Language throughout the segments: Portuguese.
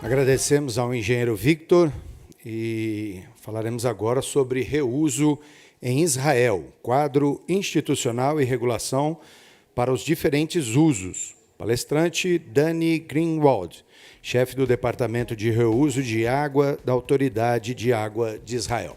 Agradecemos ao engenheiro Victor e falaremos agora sobre reuso em Israel, quadro institucional e regulação para os diferentes usos. Palestrante Danny Greenwald, chefe do Departamento de Reuso de Água da Autoridade de Água de Israel.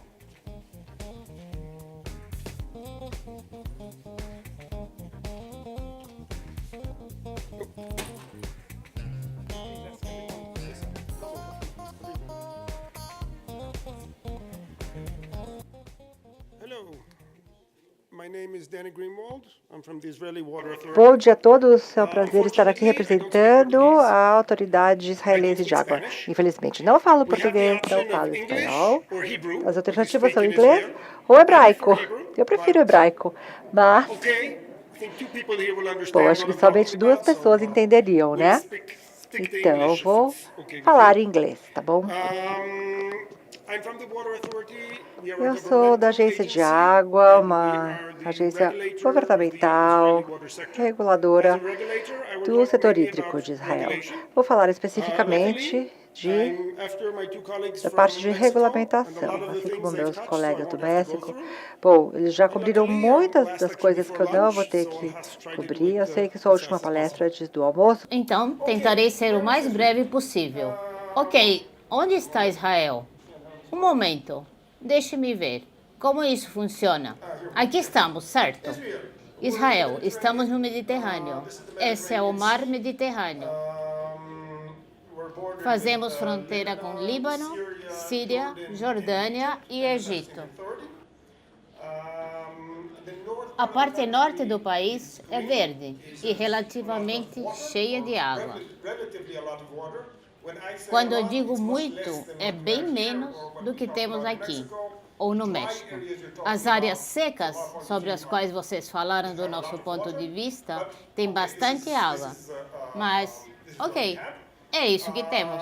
Bom dia a todos, é um prazer estar aqui representando a Autoridade Israelense de Água. Infelizmente, não falo português, não falo espanhol. As alternativas são inglês ou hebraico. Eu prefiro hebraico, mas... Bom, acho que somente 2 pessoas entenderiam, né? Então, eu vou falar em inglês, tá bom? Eu sou da Agência de Água, uma agência governamental, reguladora do setor hídrico de Israel. Vou falar especificamente da parte de regulamentação, assim como meus colegas do México. Bom, eles já cobriram muitas das coisas que eu não vou ter que cobrir. Eu sei que sou a última palestra antes do almoço. Então, tentarei ser o mais breve possível. Ok, onde está Israel? Um momento, deixe-me ver. Como isso funciona? Aqui estamos, certo? Israel, estamos no Mediterrâneo. Esse é o mar Mediterrâneo. Fazemos fronteira com Líbano, Síria, Jordânia e Egito. A parte norte do país é verde e relativamente cheia de água. Quando eu digo muito, é bem menos do que temos aqui, ou no México. As áreas secas, sobre as quais vocês falaram do nosso ponto de vista, têm bastante água. Mas, ok, é isso que temos.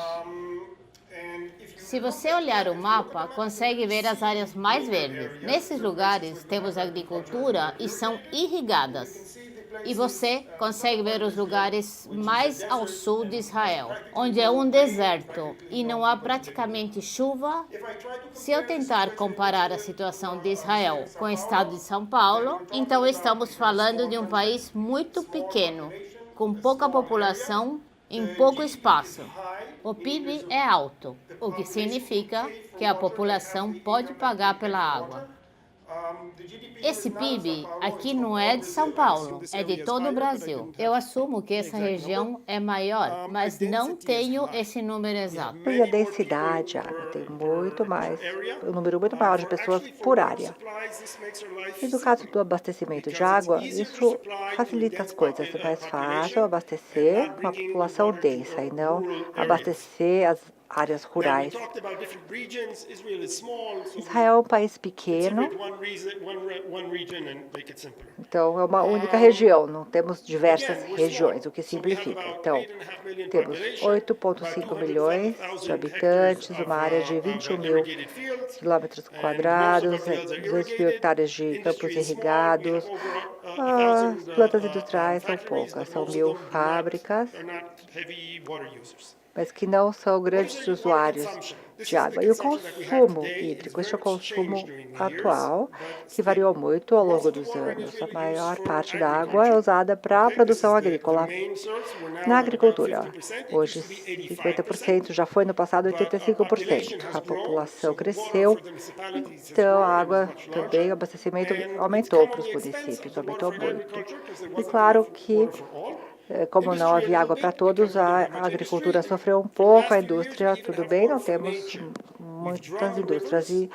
Se você olhar o mapa, consegue ver as áreas mais verdes. Nesses lugares, temos agricultura e são irrigadas. E você consegue ver os lugares mais ao sul de Israel, onde é um deserto e não há praticamente chuva. Se eu tentar comparar a situação de Israel com o estado de São Paulo, então estamos falando de um país muito pequeno, com pouca população em pouco espaço. O PIB é alto, o que significa que a população pode pagar pela água. Esse PIB aqui não é de São Paulo, é de todo o Brasil. Eu assumo que essa região é maior, mas não tenho esse número exato. E a densidade, a água tem muito mais, um número muito maior de pessoas por área. E no caso do abastecimento de água, isso facilita as coisas. É mais fácil abastecer uma população densa e não abastecer as áreas rurais. Israel é um país pequeno, então é uma única região, não temos diversas regiões, o que simplifica. Então, temos 8,5 milhões de habitantes, uma área de 21 mil quilômetros quadrados, 200 mil hectares de campos irrigados. As plantas industriais são poucas, são 1.000 fábricas, mas que não são grandes usuários de água. E o consumo hídrico, este é o consumo atual, que variou muito ao longo dos anos. A maior parte da água é usada para a produção agrícola. Na agricultura, hoje 50%, já foi no passado 85%. A população cresceu, então a água também, o abastecimento aumentou para os municípios, aumentou muito. E claro que como não havia água para todos, a agricultura sofreu um pouco, a indústria, tudo bem, não temos muitas indústrias. E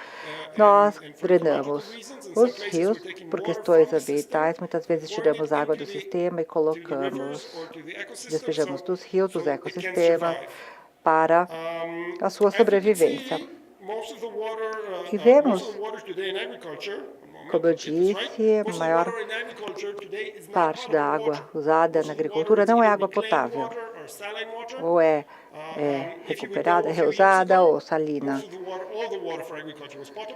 nós drenamos os rios por questões ambientais. Muitas vezes tiramos água do sistema e despejamos dos rios, dos ecossistemas, para a sua sobrevivência. E vemos, como eu disse, a maior parte da água usada na agricultura não é água potável, ou é recuperada, reusada ou salina.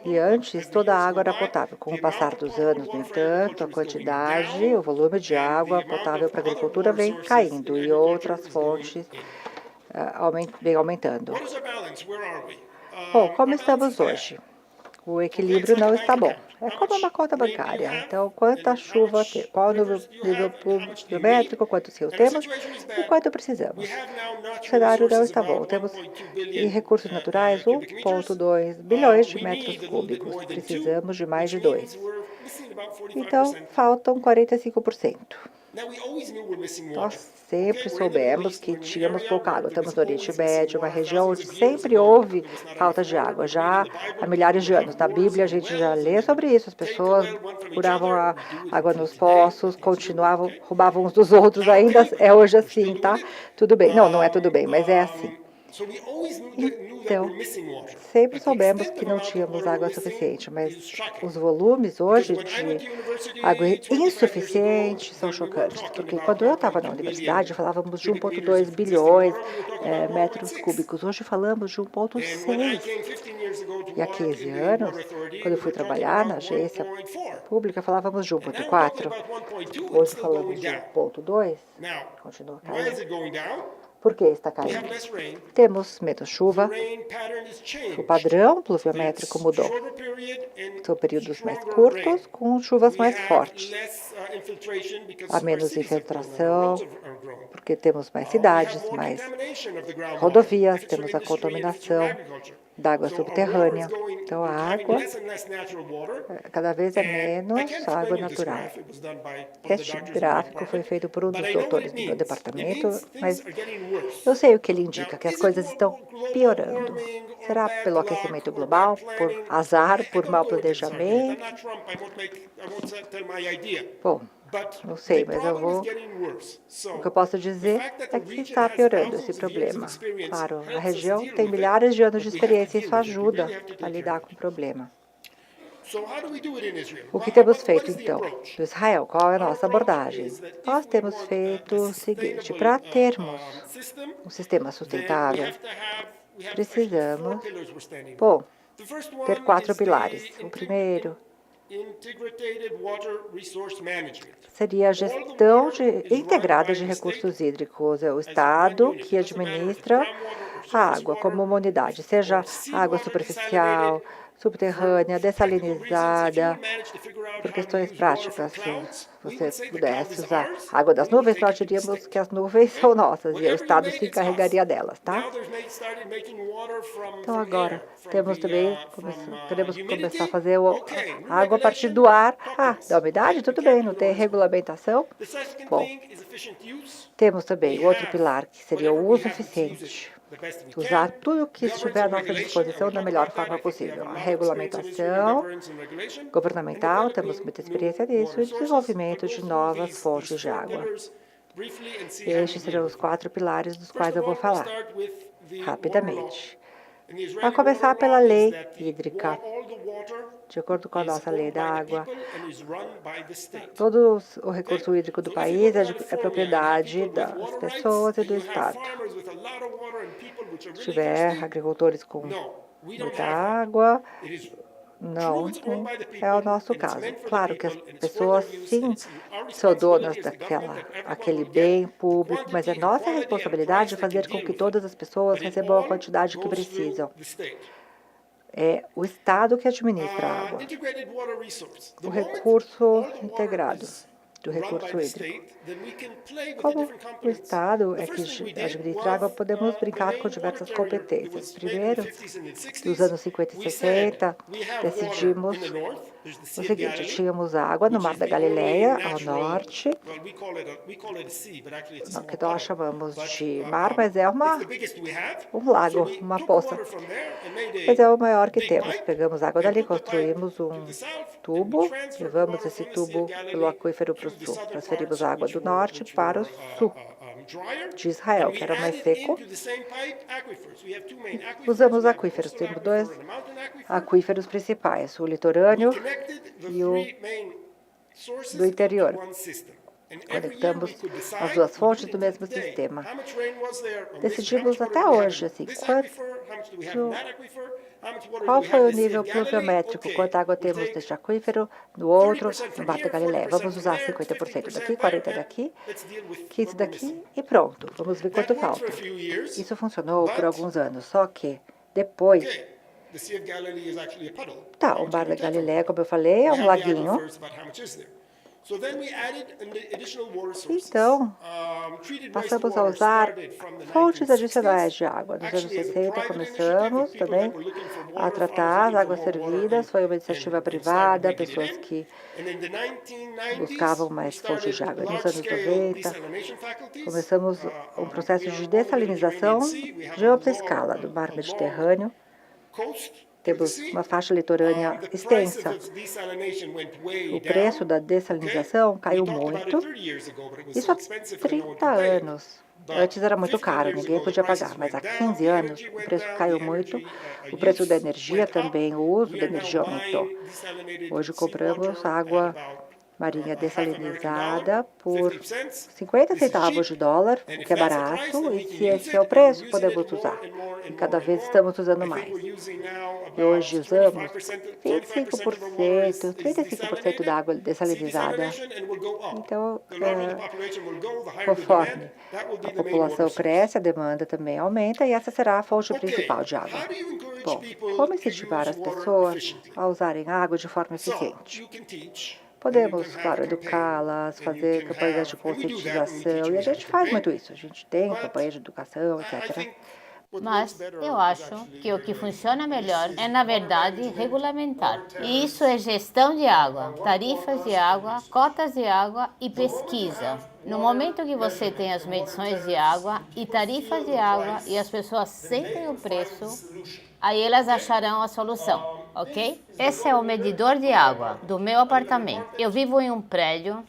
E antes toda a água era potável. Com o passar dos anos, no entanto, a quantidade, o volume de água potável para a agricultura vem caindo e outras fontes vem aumentando. Bom, como estamos hoje? O equilíbrio não está bom. É como uma conta bancária. Então, quanta chuva tem, qual o nível pluviométrico, quantos rios temos e quanto precisamos. O cenário não está bom. Temos em recursos naturais 1,2 bilhões de metros cúbicos. Precisamos de mais de 2. Então, faltam 45%. Nós sempre soubemos que tínhamos pouca água. Estamos no Oriente Médio, uma região onde sempre houve falta de água, já há milhares de anos. Na Bíblia a gente já lê sobre isso. As pessoas procuravam a água nos poços, continuavam, roubavam uns dos outros, ainda é hoje assim, tá? Tudo bem. Não, não é tudo bem, mas é assim. Então, sempre soubemos que não tínhamos água suficiente, mas os volumes hoje de água insuficiente são chocantes, porque quando eu estava na universidade falávamos de 1,2 bilhões metros cúbicos, hoje falamos de 1,6. E há 15 anos, quando eu fui trabalhar na agência pública, falávamos de 1,4. Hoje falamos de 1,2, continua caindo. Por que está caindo? Temos menos chuva, o padrão pluviométrico mudou. São períodos mais curtos, com chuvas mais fortes. Há menos infiltração, porque temos mais cidades, mais rodovias, temos a contaminação da água subterrânea. Então, a água cada vez é menos água natural. Este gráfico foi feito por um dos doutores do meu departamento, mas eu sei o que ele indica, que as coisas estão piorando. Será pelo aquecimento global, por azar, por mau planejamento? Bom, não sei, mas o que eu posso dizer é que está piorando esse problema. Claro, a região tem milhares de anos de experiência e isso ajuda a lidar com o problema. O que temos feito, então? No Israel, qual é a nossa abordagem? Nós temos feito o seguinte: para termos um sistema sustentável, precisamos, ter 4 pilares. O primeiro seria a gestão integrada de recursos hídricos. É o Estado que administra a água como uma unidade, seja água superficial, subterrânea, dessalinizada, por questões práticas. Se você pudesse usar água das nuvens, nós diríamos que as nuvens são nossas e o Estado se encarregaria delas, tá? Então agora queremos começar a fazer água a partir do ar. Da umidade, tudo bem, não tem regulamentação? Bom, temos também o outro pilar, que seria o uso eficiente. Usar tudo o que estiver à nossa disposição da melhor forma possível. A regulamentação governamental, temos muita experiência nisso, e o desenvolvimento de novas fontes de água. Estes serão os 4 pilares dos quais eu vou falar rapidamente. A começar pela lei hídrica. De acordo com a nossa lei da água, todo o recurso hídrico do país é propriedade das pessoas e do Estado. Se tiver agricultores com muita água, não é o nosso caso. Claro que as pessoas, sim, são donas daquele bem público, mas é nossa responsabilidade fazer com que todas as pessoas recebam a quantidade que precisam. É o Estado que administra a água. O recurso integrado do recurso hídrico. Como o Estado é que administra a água, podemos brincar com diversas competências. Primeiro, nos anos 50 e 60, decidimos o seguinte: tínhamos água no Mar da Galileia, ao norte, que nós chamamos de mar, mas é um lago, uma poça. Mas é o maior que temos. Pegamos água dali, construímos um tubo, levamos esse tubo pelo aquífero para o sul. Transferimos a água do norte para o sul de Israel, que era mais seco. Usamos aquíferos. Temos 2 aquíferos principais, o litorâneo e o do interior. Conectamos as duas fontes do mesmo sistema. Decidimos até hoje, assim, qual foi o nível pluviométrico, quanta água temos neste aquífero, no outro, no Mar da Galileia. Vamos usar 50% daqui, 40% daqui, 15% daqui e pronto. Vamos ver quanto falta. Isso funcionou por alguns anos, só que depois... Tá, o Mar da Galileia, como eu falei, é um laguinho. Então, passamos a usar fontes adicionais de água. Nos anos 60, começamos também a tratar as águas servidas. Foi uma iniciativa privada, pessoas que buscavam mais fontes de água. Nos anos 90, começamos um processo de dessalinização de ampla escala do mar Mediterrâneo. Temos uma faixa litorânea extensa. O preço da dessalinização caiu muito. Isso há 30 anos. Antes era muito caro, ninguém podia pagar, mas há 15 anos o preço caiu muito. O preço da energia também, o uso da energia aumentou. Hoje compramos água marinha dessalinizada por 50 centavos de dólar, o que é barato, e se esse é o preço, podemos usar. E cada vez estamos usando mais. E hoje usamos 25%, 35% da água dessalinizada. Então, conforme a população cresce, a demanda também aumenta, e essa será a fonte principal de água. Bom, como incentivar as pessoas a usarem água de forma eficiente? Podemos, claro, educá-las, fazer campanhas de conscientização, e a gente faz muito isso. A gente tem campanhas de educação, etc. Mas eu acho que o que funciona melhor é, na verdade, regulamentar. E isso é gestão de água, tarifas de água, cotas de água e pesquisa. No momento que você tem as medições de água e tarifas de água e as pessoas sentem o preço, aí elas acharão a solução, ok? Esse é o medidor de água do meu apartamento. Eu vivo em um prédio,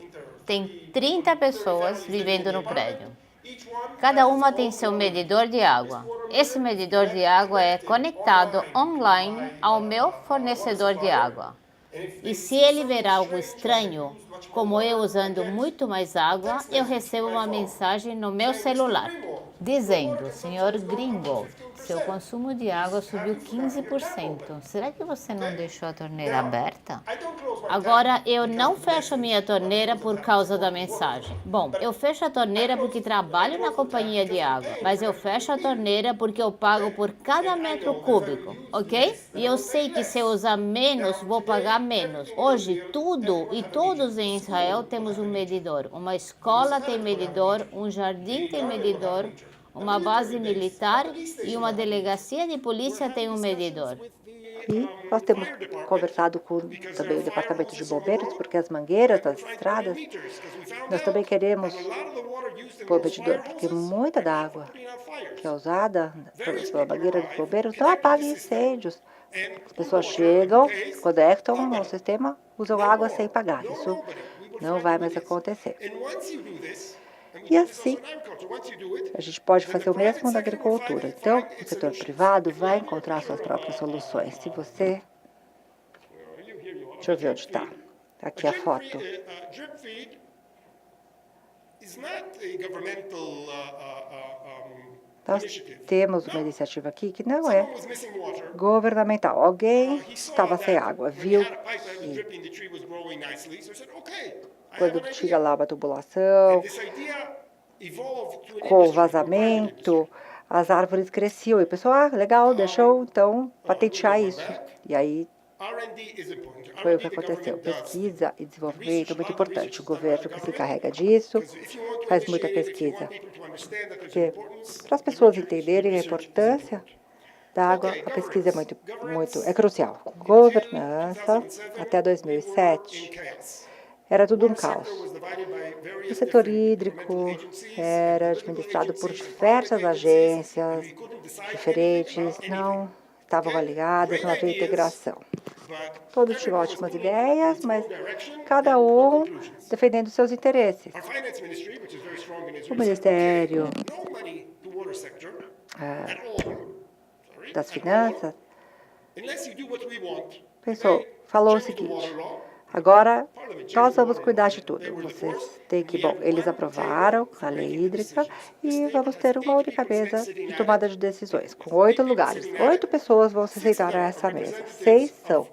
tem 30 pessoas vivendo no prédio. Cada uma tem seu medidor de água. Esse medidor de água é conectado online ao meu fornecedor de água. E se ele ver algo estranho, como eu usando muito mais água, eu recebo uma mensagem no meu celular, dizendo: Senhor Gringo, seu consumo de água subiu 15%. Será que você não deixou a torneira aberta? Agora, eu não fecho a minha torneira por causa da mensagem. Bom, eu fecho a torneira porque trabalho na companhia de água, mas eu fecho a torneira porque eu pago por cada metro cúbico, ok? E eu sei que se eu usar menos, vou pagar menos. Hoje, tudo e todos em Israel temos um medidor. Uma escola tem medidor, um jardim tem medidor, uma base militar e uma delegacia de polícia tem um medidor. E nós temos conversado com também o departamento de bombeiros, porque as mangueiras das estradas, nós também queremos pôr medidor, porque muita da água que é usada pela mangueira dos bombeiros não apaga incêndios. As pessoas chegam, conectam no sistema, usam água sem pagar. Isso não vai mais acontecer. E assim, a gente pode fazer o mesmo na agricultura. Então, o setor privado vai encontrar suas próprias soluções. Se você... Deixa eu ver onde está. Aqui a foto. Nós temos uma iniciativa aqui que não é governamental. Alguém estava sem água, viu? E quando tinha lá uma tubulação, com vazamento, as árvores cresciam. E o pessoal, legal, deixou então patentear isso. E aí foi o que aconteceu. Pesquisa e desenvolvimento é muito importante. O governo que se encarrega disso faz muita pesquisa. Porque para as pessoas entenderem a importância da água, a pesquisa é crucial. Governança, até 2007, era tudo um caos. O setor hídrico era administrado por diversas agências diferentes, não estavam alinhadas, não havia integração. Todos tinham ótimas ideias, mas cada um defendendo seus interesses. O Ministério das Finanças falou o seguinte: Agora, nós vamos cuidar de tudo. Vocês têm que, bom, eles aprovaram a lei hídrica e vamos ter uma única mesa de tomada de decisões, com 8 lugares. 8 pessoas vão se sentar a essa mesa. 6 são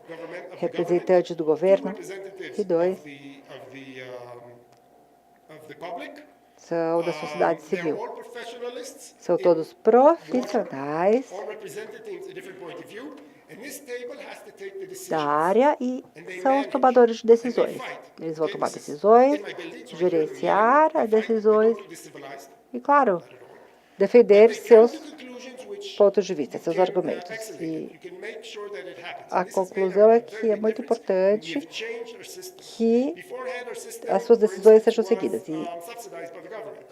representantes do governo e 2 são da sociedade civil. São todos profissionais da área e são os tomadores de decisões. Eles vão tomar decisões, gerenciar as decisões e, claro, defender seus pontos de vista, seus argumentos. E a conclusão é que é muito importante que as suas decisões sejam seguidas. E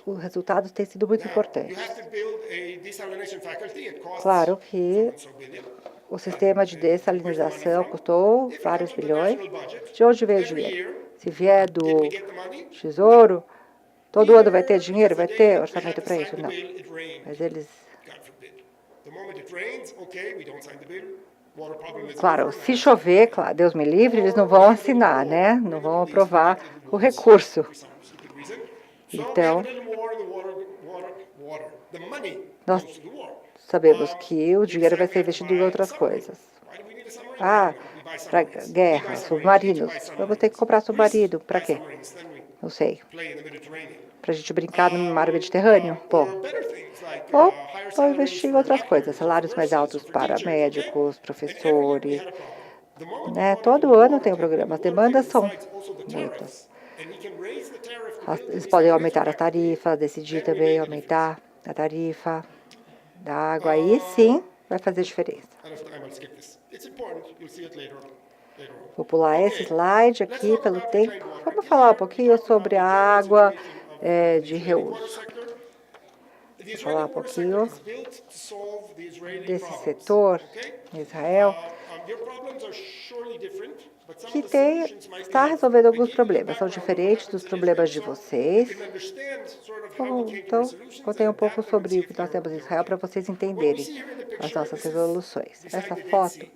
os resultados têm sido muito importantes. Claro que o sistema de dessalinização custou vários bilhões. De onde veio o dinheiro? Se vier do Tesouro, todo ano vai ter dinheiro? Vai ter orçamento para isso? Não. Mas eles... Claro, se chover, claro, Deus me livre, eles não vão assinar, né? Não vão aprovar o recurso. Então, nós sabemos que o dinheiro vai ser investido em outras coisas. Para guerra, submarinos. Vamos ter que comprar submarino. Para quê? Não sei. Para a gente brincar no mar Mediterrâneo? Bom. Ou investir em outras coisas. Salários mais altos para médicos, professores. Né? Todo ano tem um programa. As demandas são muitas. Eles podem aumentar a tarifa, decidir também aumentar a tarifa da água. Aí sim vai fazer diferença. Vou pular esse slide aqui pelo tempo. Vamos falar um pouquinho sobre a água de reuso. Vou falar um pouquinho desse setor em Israel que está resolvendo alguns problemas. São diferentes dos problemas de vocês. Então, contei um pouco sobre o que nós temos em Israel para vocês entenderem as nossas resoluções. Essa foto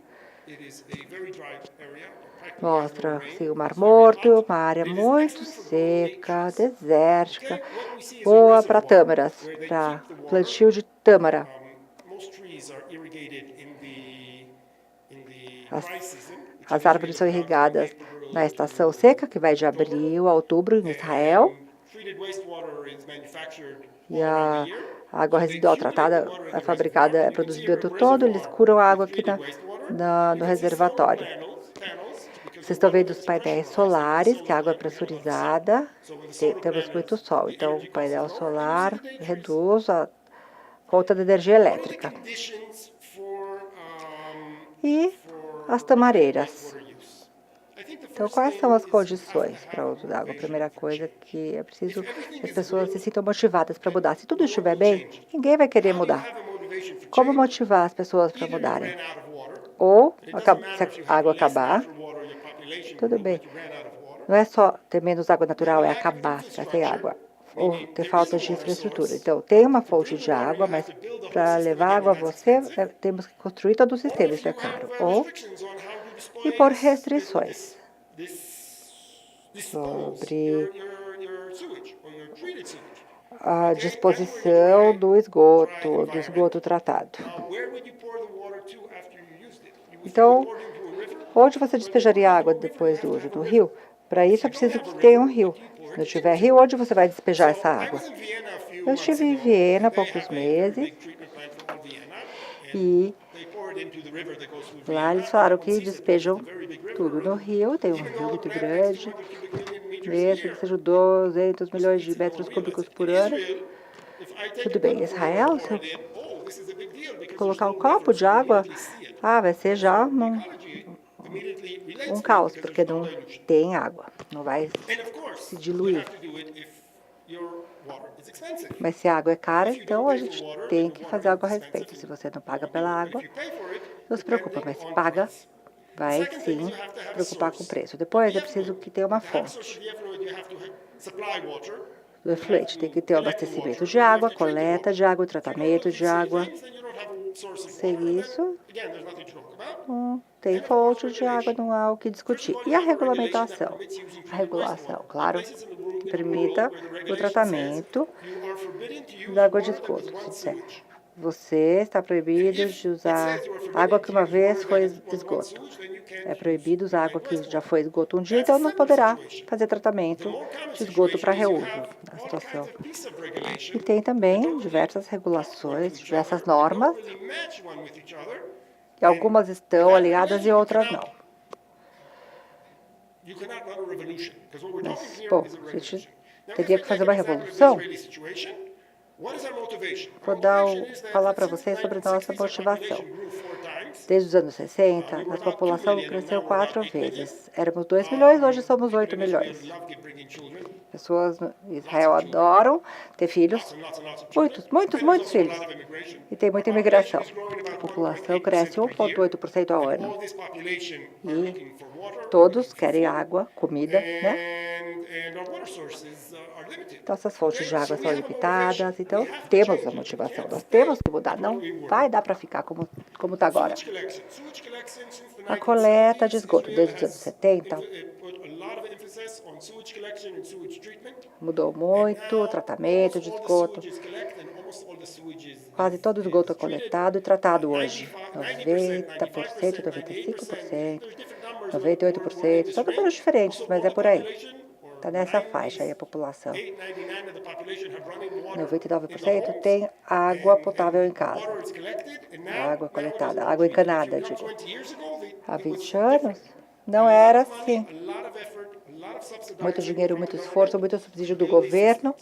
mostra assim, o Mar Morto, uma área muito seca, desértica, boa para tâmaras, para plantio de tâmara. As árvores são irrigadas na estação seca, que vai de abril a outubro em Israel. E a água residual tratada é fabricada, é produzida o ano todo. Eles curam a água aqui no reservatório. Vocês estão vendo os painéis solares, que a água é pressurizada. Temos muito sol, então o painel solar reduz a conta de energia elétrica. E as tamareiras. Então, quais são as condições para o uso da água? A primeira coisa que é preciso que as pessoas se sintam motivadas para mudar. Se tudo estiver bem, ninguém vai querer mudar. Como motivar as pessoas para mudarem? Ou, se a água acabar, tudo bem. Não é só ter menos água natural, é acabar sem água. Ou ter falta de infraestrutura. Então, tem uma fonte de água, mas para levar água a você, temos que construir todo o sistema, isso é caro. Ou impor restrições sobre a disposição do esgoto tratado. Então, onde você despejaria água depois do uso? No rio? Para isso, é preciso que tenha um rio. Se não tiver rio, onde você vai despejar essa água? Eu estive em Viena há poucos meses e lá eles falaram que despejam tudo no rio. Tem um rio muito grande, mesmo que sejam 200 milhões de metros cúbicos por ano. Tudo bem, Israel, se eu colocar um copo de água, vai ser já um caos, porque não tem água, não vai se diluir. Mas se a água é cara, então a gente tem que fazer algo a respeito. Se você não paga pela água, não se preocupa, mas se paga, vai sim se preocupar com o preço. Depois é preciso que tenha uma fonte do efluente. Tem que ter o abastecimento de água, coleta de água, tratamento de água. Sem isso, não tem fonte de água, não há o que discutir. E a regulamentação? A regulação, claro, que permita o tratamento da água de esgoto. Se disser, você está proibido de usar água que uma vez foi esgoto. É proibido usar água que já foi esgoto um dia, então não poderá fazer tratamento de esgoto para reuso na situação. E tem também diversas regulações, diversas normas, e algumas estão alinhadas e outras não. Mas, bom, a gente teria que fazer uma revolução. Vou falar para vocês sobre nossa motivação. Desde os anos 60, nossa população cresceu 4 vezes. Éramos 2 milhões, hoje somos 8 milhões. Pessoas em Israel adoram ter filhos, muitos filhos. E tem muita imigração. A população cresce 1,8% ao ano. E todos querem água, comida, né? Nossas fontes de água são limitadas, então temos a motivação, nós temos que mudar, não vai dar para ficar como está agora. A coleta de esgoto, desde os anos 70, mudou muito, o tratamento de esgoto, quase todo o esgoto é coletado e tratado hoje, 90%, 95%, 98%, são números diferentes, mas é por aí. Está nessa faixa aí a população. 99% tem água potável em casa. Água coletada, água encanada, digo. Há 20 anos não era assim. Muito dinheiro, muito esforço, muito subsídio do governo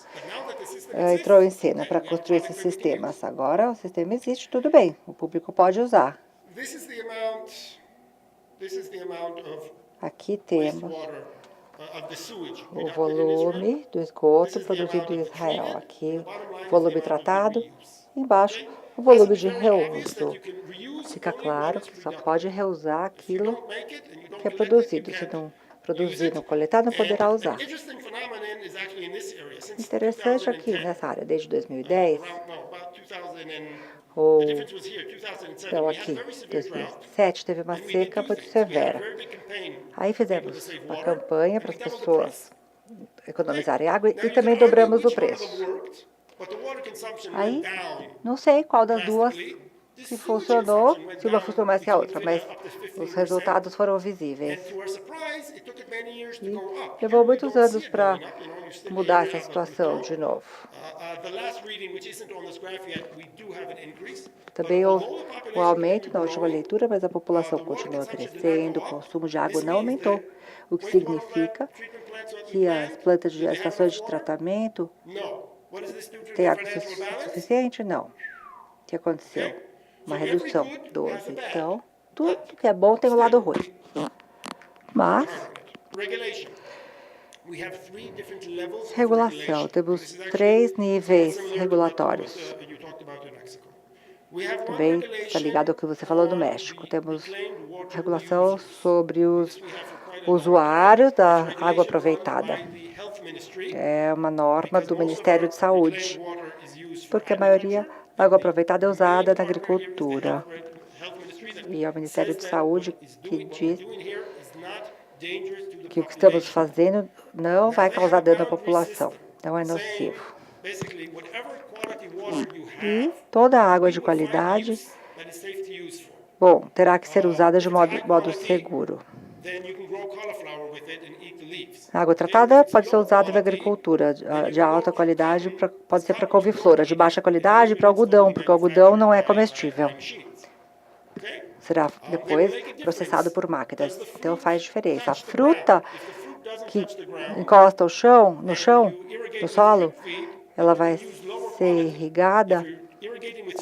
entrou em cena para construir esses sistemas. Agora o sistema existe, tudo bem, o público pode usar. Aqui temos o volume do esgoto produzido em Israel. Aqui, o volume tratado. Embaixo, o volume de reuso. Fica claro que só pode reusar aquilo que é produzido. Se não produzir, não coletar, não poderá usar. Interessante aqui nessa área, desde 2010, ou então aqui, 2007, teve uma seca muito severa. Aí fizemos uma campanha para as pessoas economizarem água e também dobramos o preço. Aí, não sei qual das duas que funcionou, se uma funcionou mais que a outra, mas os resultados foram visíveis. E levou muitos anos para mudar essa situação de novo. Também houve um aumento na última leitura, mas a população continua crescendo, o consumo de água não aumentou, o que significa que as plantas de estações de tratamento têm água suficiente? Não. O que aconteceu? Uma redução, 12. Então, tudo que é bom tem um lado ruim. Mas, regulação, temos 3 níveis regulatórios. Também está ligado ao que você falou do México. Temos regulação sobre os usuários da água aproveitada. É uma norma do Ministério de Saúde, porque a maioria da água aproveitada é usada na agricultura. E é o Ministério de Saúde que diz que o que estamos fazendo não vai causar dano à população, não é nocivo. E toda a água de qualidade, bom, terá que ser usada de modo seguro. A água tratada pode ser usada na agricultura de alta qualidade, pode ser para couve-flor, de baixa qualidade para algodão, porque o algodão não é comestível. Será depois processado por máquinas, então faz diferença. A fruta que encosta no solo, ela vai ser irrigada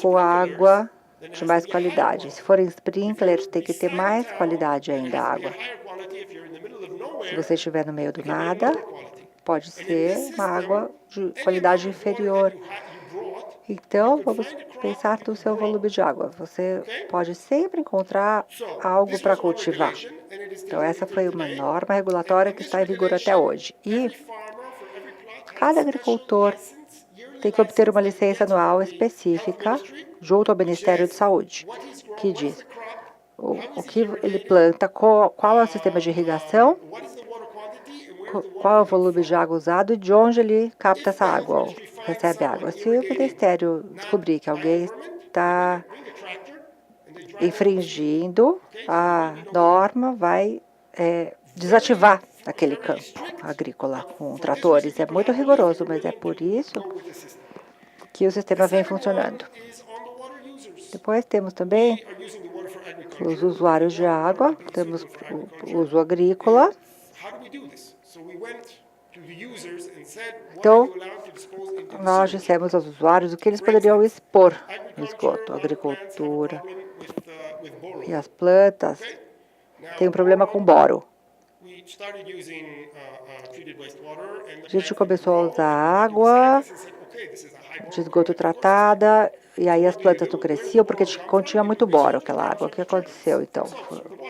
com água de mais qualidade. Se forem sprinklers, tem que ter mais qualidade ainda a água. Se você estiver no meio do nada, pode ser uma água de qualidade inferior. Então, vamos pensar no seu volume de água. Você pode sempre encontrar algo para cultivar. Então, essa foi uma norma regulatória que está em vigor até hoje. E cada agricultor tem que obter uma licença anual específica junto ao Ministério de Saúde, que diz o que ele planta, qual é o sistema de irrigação, qual é o volume de água usado e de onde ele capta essa água, ou recebe água. Se o Ministério descobrir que alguém está infringindo a norma, vai desativar aquele campo agrícola com tratores. É muito rigoroso, mas é por isso que o sistema vem funcionando. Depois temos também os usuários de água, temos o uso agrícola. Então, nós dissemos aos usuários o que eles poderiam expor no esgoto, agricultura e as plantas têm um problema com boro. A gente começou a usar água de esgoto tratada, e aí as plantas não cresciam porque continha muito boro aquela água. O que aconteceu, então?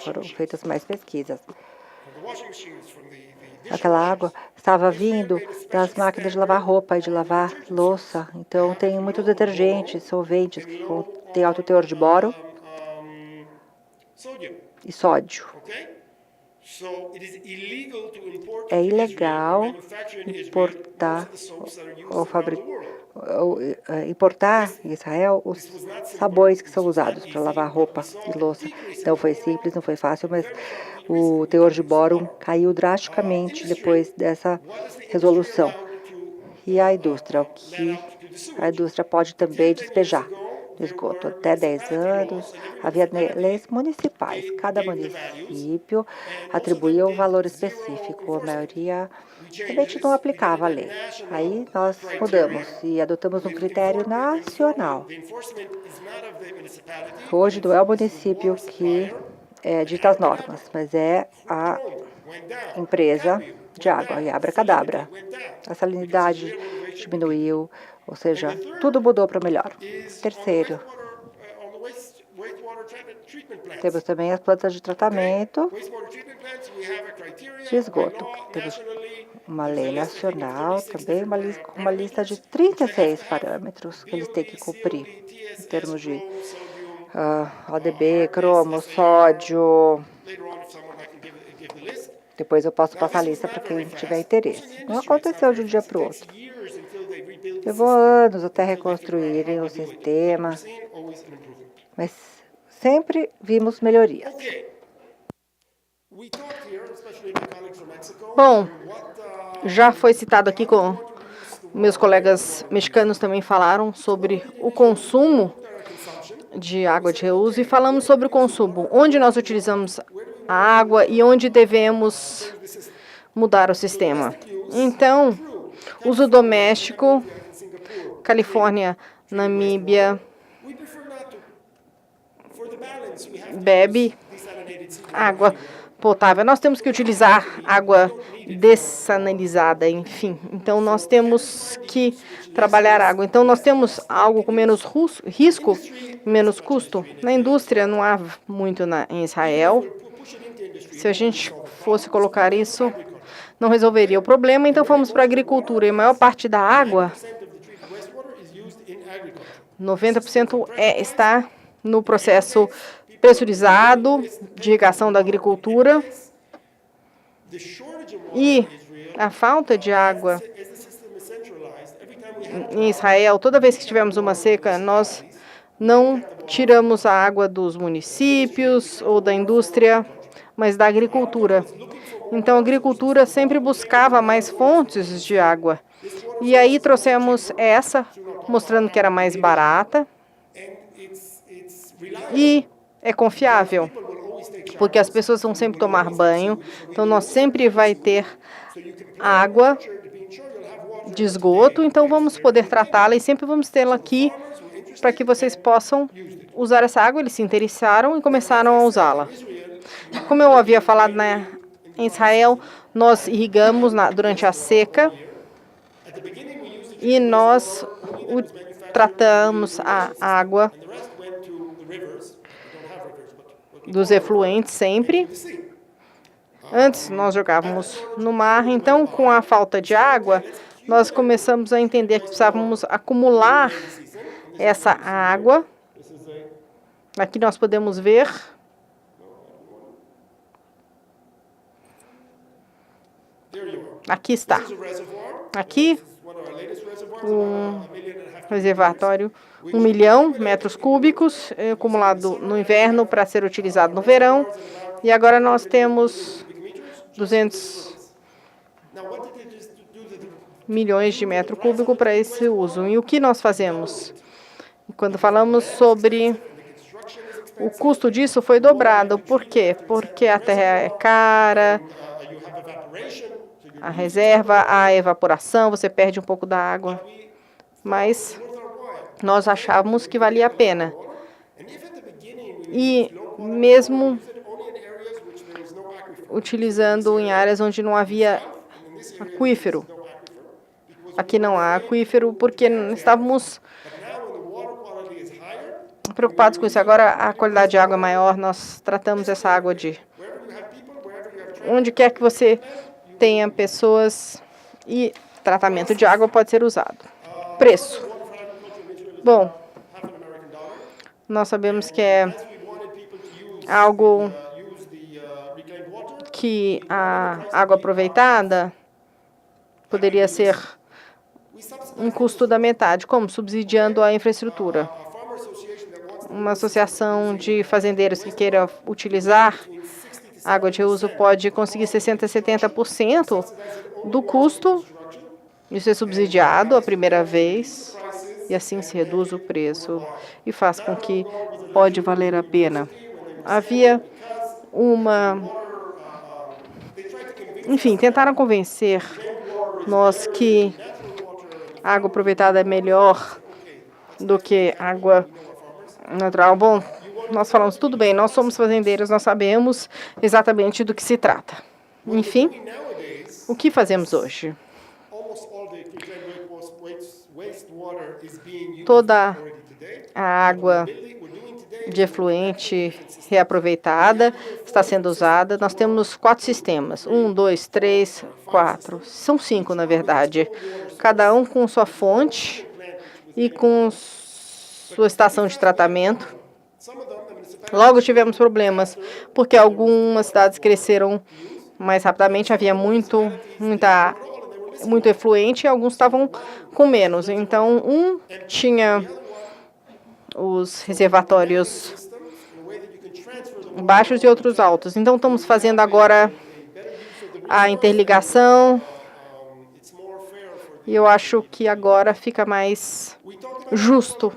Foram feitas mais pesquisas. Aquela água estava vindo das máquinas de lavar roupa e de lavar louça. Então, tem muitos detergentes, solventes que têm alto teor de boro e sódio. É ilegal importar em Israel os sabões que são usados para lavar roupa e louça. Não foi simples, não foi fácil, mas o teor de boro caiu drasticamente depois dessa resolução. E a indústria, o que a indústria pode também despejar no esgoto. Até 10 anos, havia leis municipais. Cada município atribuía um valor específico. A maioria realmente não aplicava a lei. Aí nós mudamos e adotamos um critério nacional. Hoje não é o município que dita as normas, mas é a empresa de água, e abracadabra. A salinidade diminuiu, ou seja, tudo mudou para melhor. Terceiro, temos também as plantas de tratamento de esgoto. Temos uma lei nacional, também uma lista de 36 parâmetros que eles têm que cumprir, em termos de ODB, cromo, sódio. Depois eu posso passar a lista para quem tiver interesse. Não aconteceu de um dia para o outro. Levou anos até reconstruírem o sistema, mas sempre vimos melhorias. Bom, já foi citado aqui, com meus colegas mexicanos também falaram sobre o consumo de água de reuso e falamos sobre o consumo, onde nós utilizamos a água e onde devemos mudar o sistema. Então, uso doméstico, Califórnia, Namíbia, bebe água potável. Nós temos que utilizar água dessanalizada, enfim. Então, nós temos que trabalhar água. Então, nós temos algo com menos risco, menos custo. Na indústria, não há muito em Israel. Se a gente fosse colocar isso, não resolveria o problema. Então, fomos para a agricultura. E a maior parte da água, 90% está no processo pressurizado de irrigação da agricultura. E a falta de água em Israel, toda vez que tivermos uma seca, nós não tiramos a água dos municípios ou da indústria, mas da agricultura. Então, a agricultura sempre buscava mais fontes de água. E aí trouxemos essa, mostrando que era mais barata e é confiável, porque as pessoas vão sempre tomar banho. Então, nós sempre vai ter água de esgoto, então vamos poder tratá-la e sempre vamos tê-la aqui para que vocês possam usar essa água. Eles se interessaram e começaram a usá-la. Como eu havia falado, em Israel, nós irrigamos durante a seca e nós tratamos a água dos efluentes sempre. Antes nós jogávamos no mar, então com a falta de água, nós começamos a entender que precisávamos acumular essa água. Aqui nós podemos ver Aqui está. Aqui, um reservatório, 1 milhão de metros cúbicos acumulado no inverno para ser utilizado no verão. E agora nós temos 200 milhões de metros cúbicos para esse uso. E o que nós fazemos? Quando falamos sobre o custo disso, foi dobrado. Por quê? Porque a terra é cara, a reserva, a evaporação, você perde um pouco da água. Mas nós achávamos que valia a pena. E mesmo utilizando em áreas onde não havia aquífero. Aqui não há aquífero porque estávamos preocupados com isso. Agora a qualidade de água é maior, nós tratamos essa água de onde quer que você tenha pessoas e tratamento de água pode ser usado. Preço. Bom, nós sabemos que é algo que a água aproveitada poderia ser um custo da metade, como subsidiando a infraestrutura. Uma associação de fazendeiros que queira utilizar água de uso pode conseguir 60% a 70% do custo. Isso é subsidiado a primeira vez e assim se reduz o preço e faz com que pode valer a pena. Havia enfim, tentaram convencer nós que a água aproveitada é melhor do que água natural. Bom, nós falamos, tudo bem, nós somos fazendeiros, nós sabemos exatamente do que se trata. Enfim, o que fazemos hoje? Toda a água de efluente reaproveitada está sendo usada. Nós temos 4 sistemas. 1, 2, 3, 4. São 5, na verdade. Cada um com sua fonte e com sua estação de tratamento. Logo tivemos problemas, porque algumas cidades cresceram mais rapidamente, havia muito efluente e alguns estavam com menos. Então, tinha os reservatórios baixos e outros altos. Então, estamos fazendo agora a interligação e eu acho que agora fica mais justo.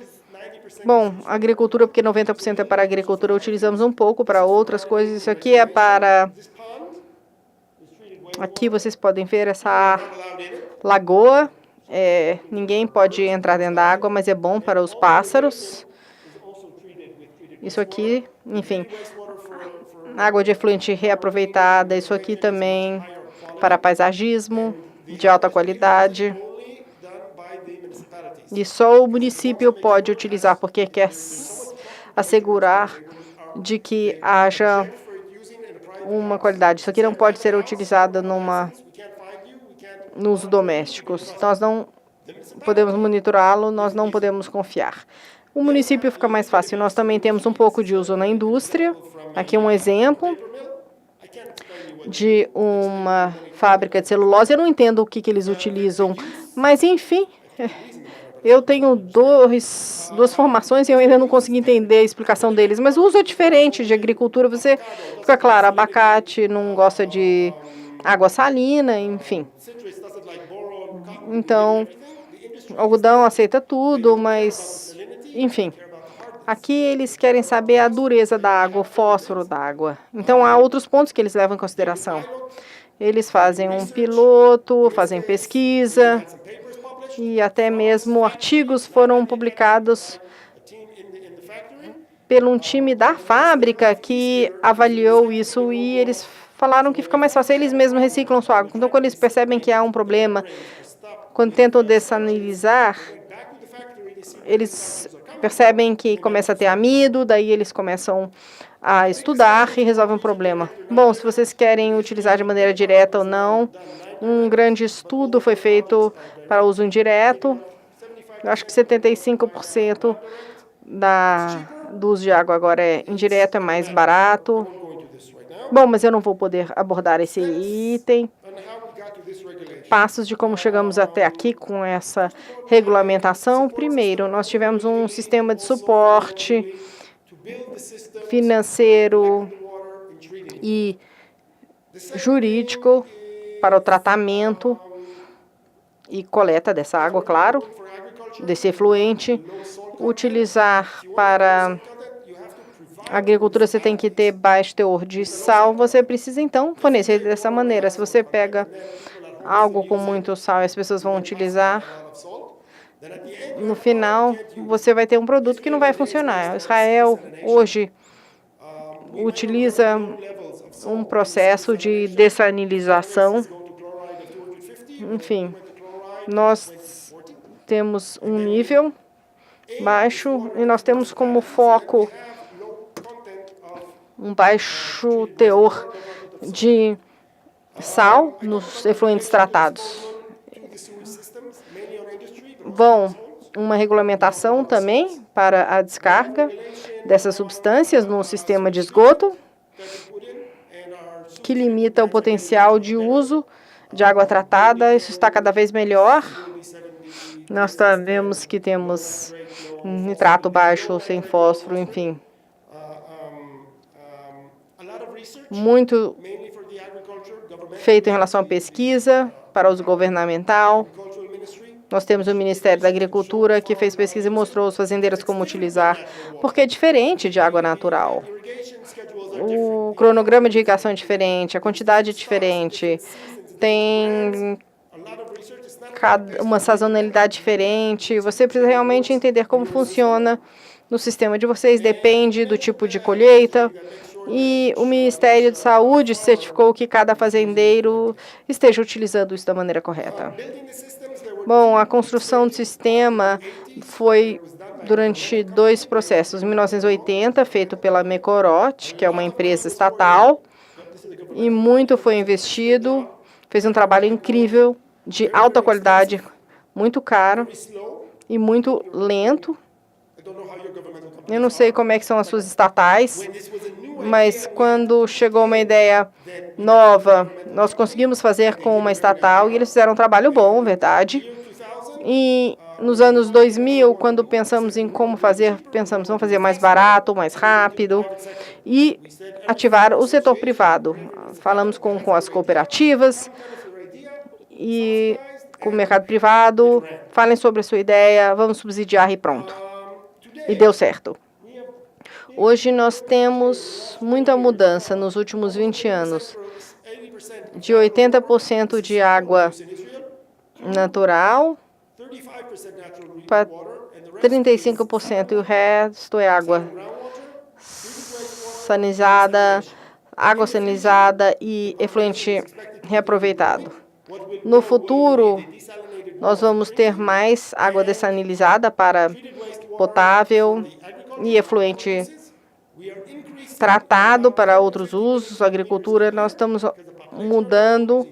Bom, agricultura, porque 90% é para agricultura, utilizamos um pouco para outras coisas. Isso aqui é para... Aqui vocês podem ver essa lagoa. Ninguém pode entrar dentro da água, mas é bom para os pássaros. Isso aqui, enfim, água de efluente reaproveitada. Isso aqui também para paisagismo de alta qualidade. E só o município pode utilizar, porque quer assegurar de que haja uma qualidade. Isso aqui não pode ser utilizado no uso doméstico. Nós não podemos monitorá-lo, nós não podemos confiar. O município fica mais fácil. Nós também temos um pouco de uso na indústria. Aqui um exemplo de uma fábrica de celulose. Eu não entendo o que eles utilizam, mas enfim... Eu tenho duas formações e eu ainda não consegui entender a explicação deles, mas o uso é diferente de agricultura. Você fica claro, abacate não gosta de água salina, enfim. Então, algodão aceita tudo, mas, enfim. Aqui eles querem saber a dureza da água, o fósforo da água. Então, há outros pontos que eles levam em consideração. Eles fazem um piloto, fazem pesquisa... E até mesmo artigos foram publicados por um time da fábrica que avaliou isso e eles falaram que fica mais fácil, eles mesmos reciclam sua água. Então, quando eles percebem que há um problema, quando tentam dessalinizar, eles percebem que começa a ter amido, daí eles começam a estudar e resolvem o problema. Bom, se vocês querem utilizar de maneira direta ou não, um grande estudo foi feito para uso indireto. Eu acho que 75% do uso de água agora é indireto, é mais barato. Bom, mas eu não vou poder abordar esse item. passos de como chegamos até aqui com essa regulamentação. Primeiro, nós tivemos um sistema de suporte financeiro e jurídico para o tratamento e coleta dessa água, claro, desse efluente. Utilizar para a agricultura, você tem que ter baixo teor de sal. Você precisa, então, fornecer dessa maneira. Se você pega algo com muito sal e as pessoas vão utilizar, no final, você vai ter um produto que não vai funcionar. Israel, hoje, utiliza um processo de dessalinização. Enfim, nós temos um nível baixo e nós temos como foco um baixo teor de sal nos efluentes tratados. Bom, uma regulamentação também para a descarga dessas substâncias no sistema de esgoto, que limita o potencial de uso de água tratada. Isso está cada vez melhor. Nós sabemos que temos nitrato baixo, sem fósforo, enfim. Muito feito em relação à pesquisa para uso governamental. Nós temos o Ministério da Agricultura, que fez pesquisa e mostrou aos fazendeiros como utilizar, porque é diferente de água natural. O cronograma de irrigação é diferente, a quantidade é diferente, tem uma sazonalidade diferente. Você precisa realmente entender como funciona no sistema de vocês, depende do tipo de colheita. E o Ministério de Saúde certificou que cada fazendeiro esteja utilizando isso da maneira correta. Bom, a construção do sistema foi durante 2 processos. Em 1980, feito pela Mecorot, que é uma empresa estatal, e muito foi investido, fez um trabalho incrível, de alta qualidade, muito caro e muito lento. Eu não sei como é que são as suas estatais, mas quando chegou uma ideia nova, nós conseguimos fazer com uma estatal e eles fizeram um trabalho bom, verdade. E nos anos 2000, quando pensamos em como fazer, pensamos, vamos fazer mais barato, mais rápido e ativar o setor privado. Falamos com as cooperativas e com o mercado privado, falem sobre a sua ideia, vamos subsidiar e pronto. E deu certo. Hoje nós temos muita mudança nos últimos 20 anos. De 80% de água natural para 35%, e o resto é água sanizada, água sanizada e efluente reaproveitado. No futuro, nós vamos ter mais água dessalinizada para potável e efluente tratado para outros usos, agricultura. Nós estamos mudando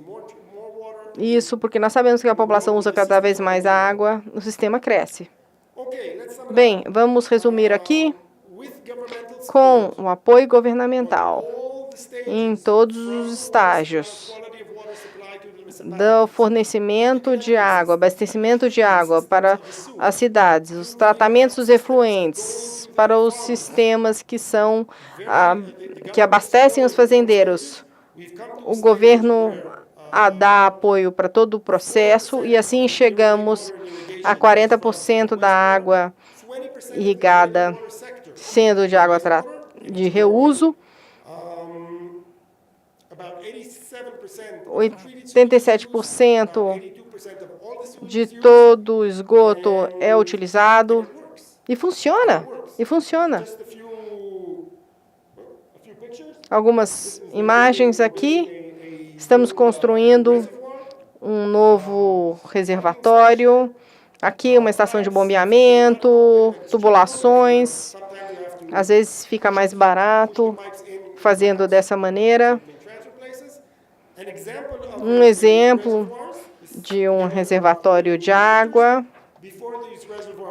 isso porque nós sabemos que a população usa cada vez mais a água, o sistema cresce. Bem, vamos resumir aqui com o apoio governamental em todos os estágios do fornecimento de água, abastecimento de água para as cidades, os tratamentos dos efluentes, para os sistemas que abastecem os fazendeiros. O governo dá apoio para todo o processo e assim chegamos a 40% da água irrigada sendo de água de reuso. 87% de todo o esgoto é utilizado e funciona, Algumas imagens aqui. Estamos construindo um novo reservatório. Aqui uma estação de bombeamento, tubulações. Às vezes fica mais barato fazendo dessa maneira. Um exemplo de um reservatório de água.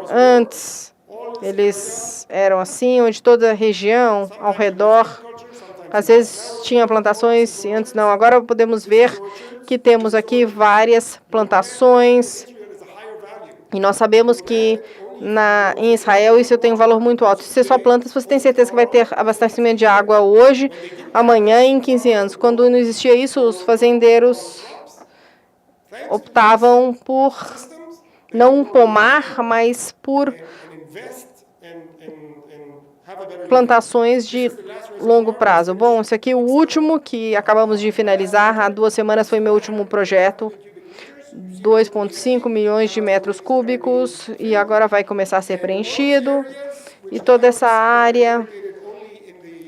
Antes, eles eram assim, onde toda a região ao redor, às vezes tinha plantações e antes não. Agora podemos ver que temos aqui várias plantações, e nós sabemos que em Israel isso tem um valor muito alto. Se você só planta, você tem certeza que vai ter abastecimento de água hoje, amanhã e em 15 anos. Quando não existia isso, os fazendeiros optavam por não pomar, mas por plantações de longo prazo. Bom, esse aqui é o último que acabamos de finalizar. Há 2 semanas foi meu último projeto. 2,5 milhões de metros cúbicos e agora vai começar a ser preenchido. E toda essa área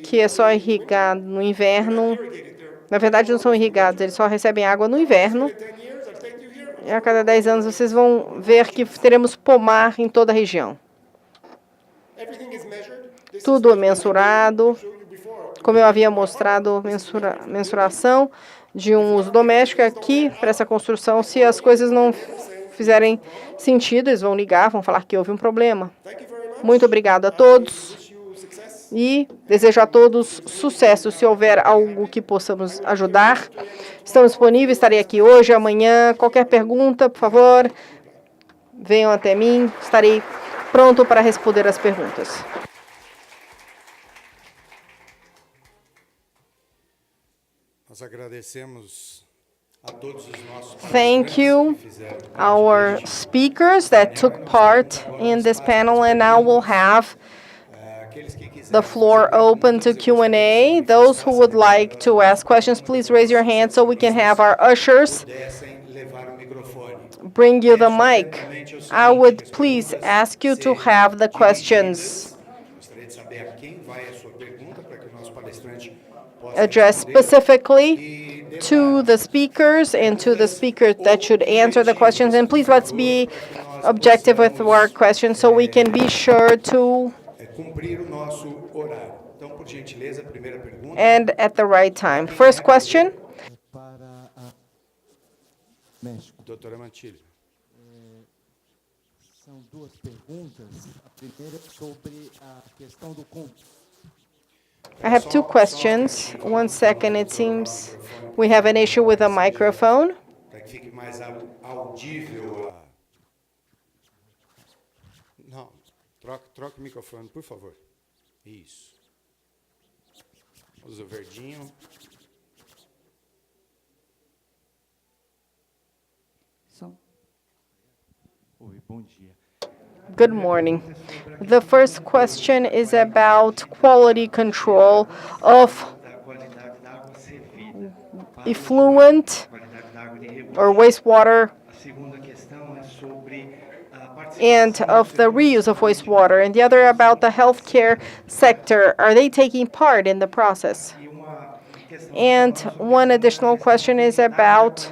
que é só irrigada no inverno, na verdade não são irrigados, eles só recebem água no inverno. E a cada 10 anos vocês vão ver que teremos pomar em toda a região. Tudo é mensurado, como eu havia mostrado, mensuração de um uso doméstico aqui para essa construção. Se as coisas não fizerem sentido, eles vão ligar, vão falar que houve um problema. Muito obrigado a todos e desejo a todos sucesso. Se houver algo que possamos ajudar, estamos disponíveis, estarei aqui hoje, amanhã. Qualquer pergunta, por favor, venham até mim, estarei pronto para responder as perguntas. Nós agradecemos a todos os nossos Thank you, our speakers that took part in this panel, and now we'll have the floor open to Q&A. Those who would like to ask questions, please raise your hand so we can have our ushers bring you the mic. I would please ask you to have the questions addressed specifically to the speakers and to the speaker that should answer the questions. And please let's be objective with our questions so we can be sure to end at the right time. First question. Doutora Mantilho. São 2 perguntas. A primeira é sobre a questão do I have 2 questions. 1 second, it seems we have an issue with a microphone. Para que fique mais audível. Não, troca o microfone, por favor. Isso. Usa o verdinho. Oi, bom dia. Good morning. The first question is about quality control of effluent or wastewater and of the reuse of wastewater, and the other about the healthcare sector. Are they taking part in the process? And one additional question is about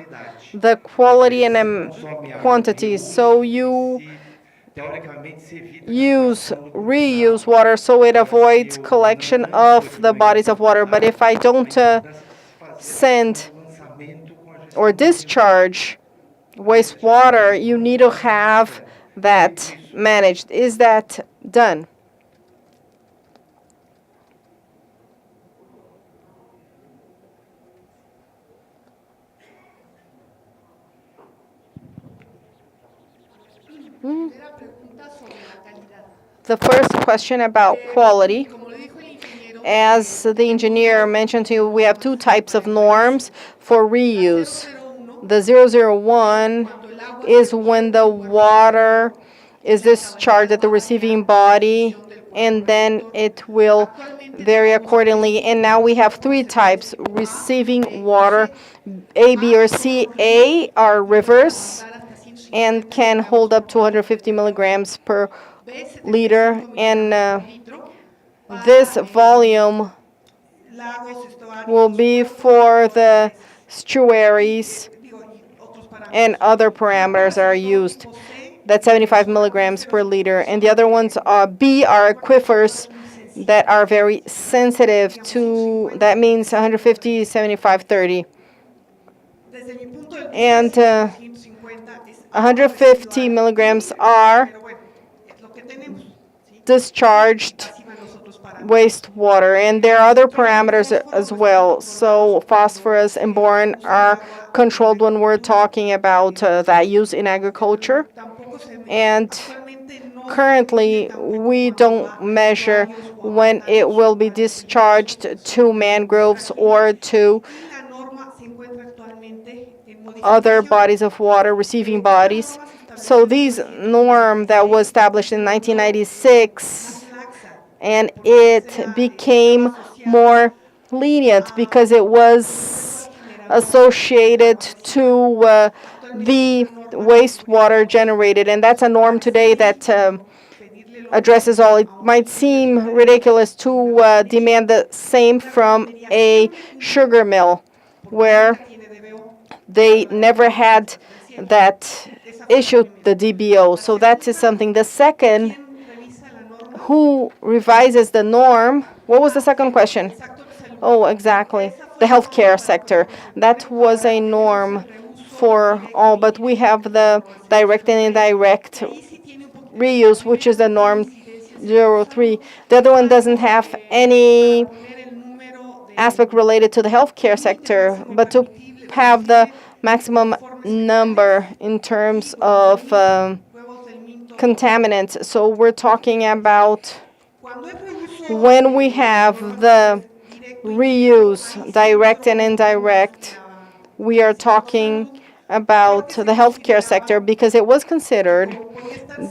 the quality and quantity. So you reuse water so it avoids collection of the bodies of water. But if I don't send or discharge wastewater, you need to have that managed. Is that done? The first question about quality. As the engineer mentioned to you, we have 2 types of norms for reuse. The 001 is when the water is discharged at the receiving body, and then it will vary accordingly. And now we have 3 types: receiving water, A, B, or C. A are rivers and can hold up to 150 milligrams per liter, and this volume will be for the estuaries and other parameters that are used. That's 75 milligrams per liter. And the other ones are B, are aquifers that are very sensitive to, that means 150, 75, 30. And 150 milligrams are discharged wastewater, and there are other parameters as well. So phosphorus and boron are controlled when we're talking about that use in agriculture. And currently, we don't measure when it will be discharged to mangroves or to other bodies of water, receiving bodies. So this norm that was established in 1996, and it became more lenient because it was associated to the wastewater generated, and that's a norm today that addresses all. It might seem ridiculous to demand the same from a sugar mill where they never had that issue, the DBO. So that is something. The second, who revises the norm? What was the second question? Oh, exactly. The healthcare sector. That was a norm for all, but we have the direct and indirect reuse, which is the norm 03. The other one doesn't have any aspect related to the healthcare sector, but to have the maximum number in terms of contaminants. So we're talking about when we have the reuse, direct and indirect, we are talking about the healthcare sector because it was considered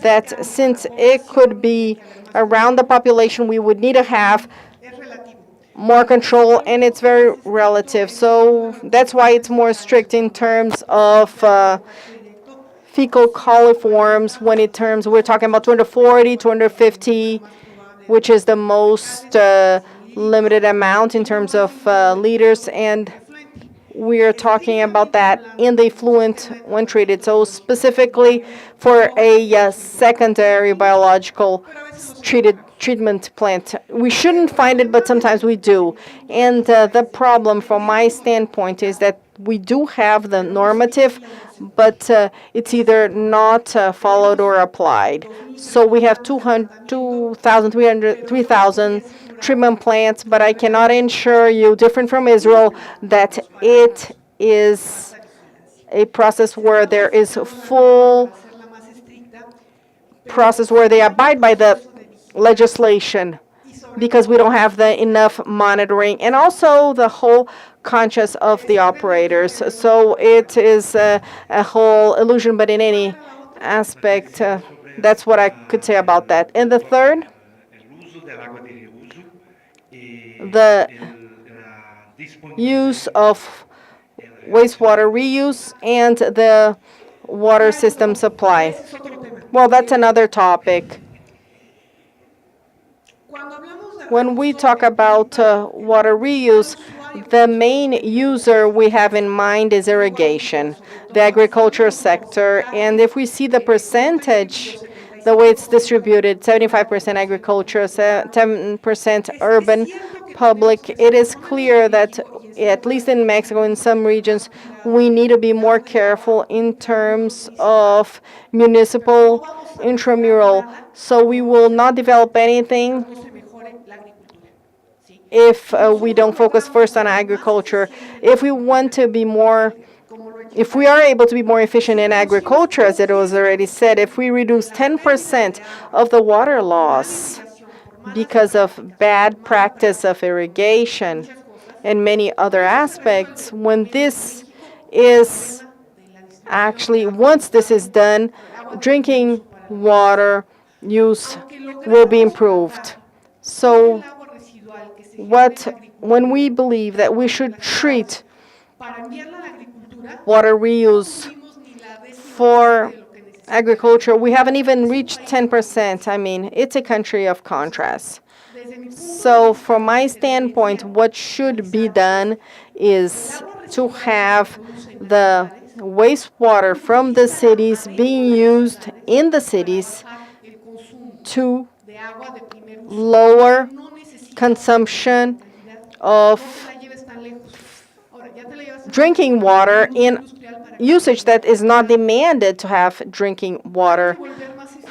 that since it could be around the population, we would need to have more control, and it's very relative. So that's why it's more strict in terms of fecal coliforms. When in terms, we're talking about 240, 250, which is the most limited amount in terms of liters, and we are talking about that in the effluent when treated. So specifically for a secondary biological treatment plant. We shouldn't find it, but sometimes we do. And the problem from my standpoint is that we do have the normative, but it's either not followed or applied. So we have 3,000 treatment plants, but I cannot ensure you, different from Israel, that it is a process where there is full process where they abide by the legislation, because we don't have the enough monitoring, and also the whole conscience of the operators. So it is a whole illusion, but in any aspect, that's what I could say about that. And the third, the use of wastewater reuse and the water system supply. Well, that's another topic. When we talk about water reuse, the main user we have in mind is irrigation, the agriculture sector. And if we see the percentage, the way it's distributed, 75% agriculture, 10% urban, public, it is clear that, at least in Mexico, in some regions, we need to be more careful in terms of municipal intramural. So we will not develop anything if we don't focus first on agriculture. If we want to be more, if we are able to be more efficient in agriculture, as it was already said, if we reduce 10% of the water loss because of bad practice of irrigation and many other aspects, when this is actually, once this is done, drinking water use will be improved. So when we believe that we should treat water reuse for agriculture, we haven't even reached 10%. I mean, it's a country of contrast. So from my standpoint, what should be done is to have the wastewater from the cities being used in the cities to lower consumption of drinking water in usage that is not demanded to have drinking water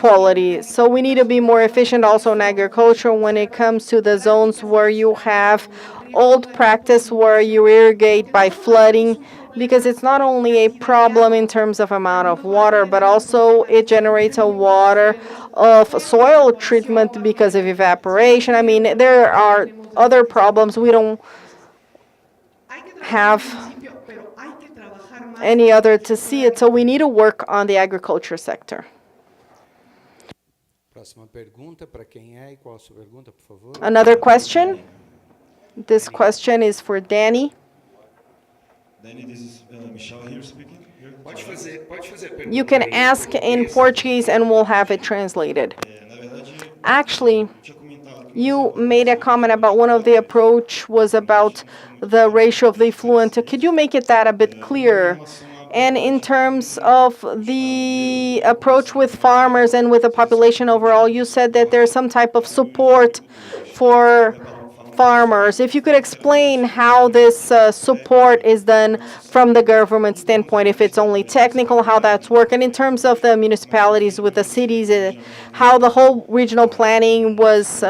quality. So we need to be more efficient also in agriculture when it comes to the zones where you have old practice where you irrigate by flooding, because it's not only a problem in terms of amount of water, but also it generates a water of soil treatment because of evaporation. I mean, there are other problems. We don't have any other to see it, so we need to work on the agriculture sector. Próxima pergunta, para quem é e qual a sua pergunta, por favor? Another question. This question is for Danny. Danny, this is Michel here speaking. Pode fazer a pergunta. You can ask in Portuguese and we'll have it translated. Na verdade, Actually, tinha comentado que you made a comment about one of the approach was about the ratio of the effluent. Could you make it that a bit clearer? And in terms of the approach with farmers and with the population overall, you said that there's some type of support for farmers. If you could explain how this support is done from the government standpoint, if it's only technical, how that's working, in terms of the municipalities with the cities, how the whole regional planning was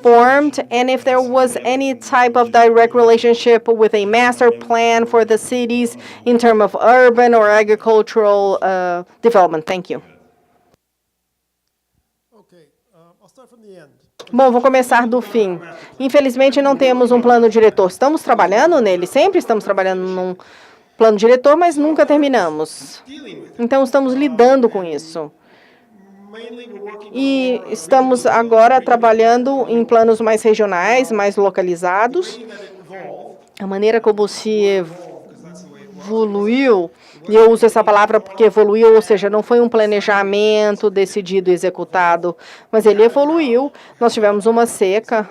formed, and if there was any type of direct relationship with a master plan for the cities in terms of urban or agricultural development. Thank you. I'll start from the end. Bom, vou começar do fim. Infelizmente, não temos um plano diretor. Estamos trabalhando nele, sempre estamos trabalhando num plano diretor, mas nunca terminamos. Então, estamos lidando com isso. E estamos agora trabalhando em planos mais regionais, mais localizados. A maneira como se evoluiu, e eu uso essa palavra porque evoluiu, ou seja, não foi um planejamento decidido e executado, mas ele evoluiu. Nós tivemos uma seca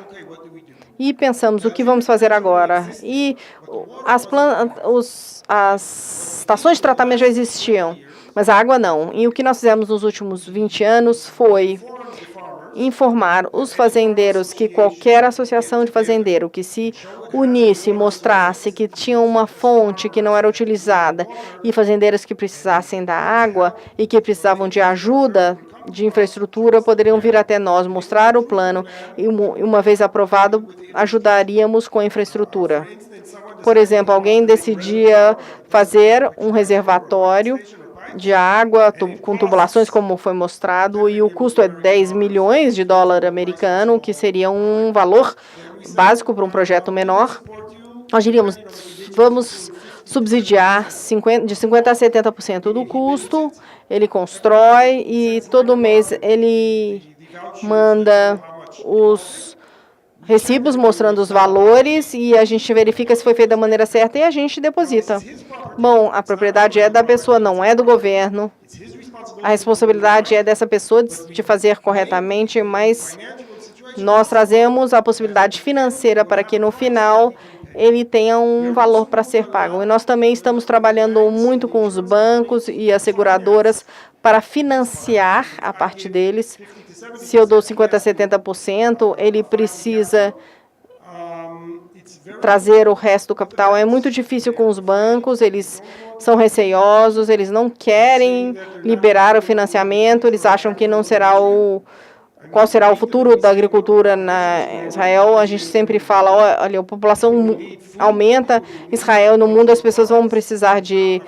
e pensamos, o que vamos fazer agora? E as estações de tratamento já existiam, mas a água não. E o que nós fizemos nos últimos 20 anos foi informar os fazendeiros que qualquer associação de fazendeiro que se unisse e mostrasse que tinha uma fonte que não era utilizada e fazendeiros que precisassem da água e que precisavam de ajuda de infraestrutura poderiam vir até nós, mostrar o plano e uma vez aprovado, ajudaríamos com a infraestrutura. Por exemplo, alguém decidia fazer um reservatório de água com tubulações, como foi mostrado, e o custo é 10 milhões de dólar americano, que seria um valor básico para um projeto menor. Nós diríamos, vamos subsidiar de 50% a 70% do custo, ele constrói e todo mês ele manda os recibos mostrando os valores e a gente verifica se foi feito da maneira certa e a gente deposita. Bom, a propriedade é da pessoa, não é do governo. A responsabilidade é dessa pessoa de fazer corretamente, mas nós trazemos a possibilidade financeira para que no final ele tenha um valor para ser pago. E nós também estamos trabalhando muito com os bancos e as seguradoras para financiar a parte deles. Se eu dou 50% a 70%, ele precisa trazer o resto do capital. É muito difícil com os bancos, eles são receiosos, eles não querem liberar o financiamento, eles acham que não será qual será o futuro da agricultura na Israel. A gente sempre fala, olha, a população aumenta, Israel, no mundo as pessoas vão precisar de